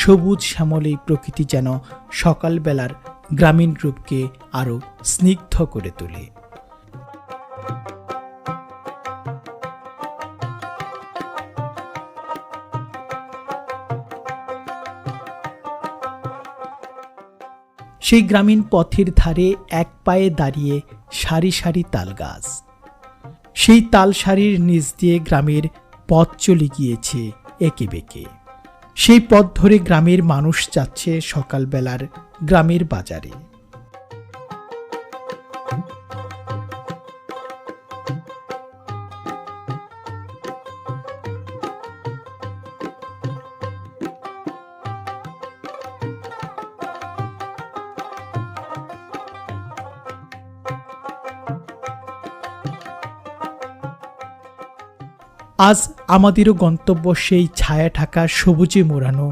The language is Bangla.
সবুজ শ্যামল এই প্রকৃতি যেন সকালবেলার গ্রামীণ রূপকে আরও স্নিগ্ধ করে তোলে। সেই গ্রামীণ পথের ধারে এক পায়ে দাঁড়িয়ে সারি সারি তাল গাছ। সেই তাল সারির নিচ দিয়ে গ্রামের পথ চলে গিয়েছে এঁকে বেঁকে। সেই পথ ধরে গ্রামের মানুষ যাচ্ছে সকালবেলার গ্রামের বাজারে। আজ আমাদেরও গন্তব্য সেই ছায়া ঢাকা সবুজে মোড়ানো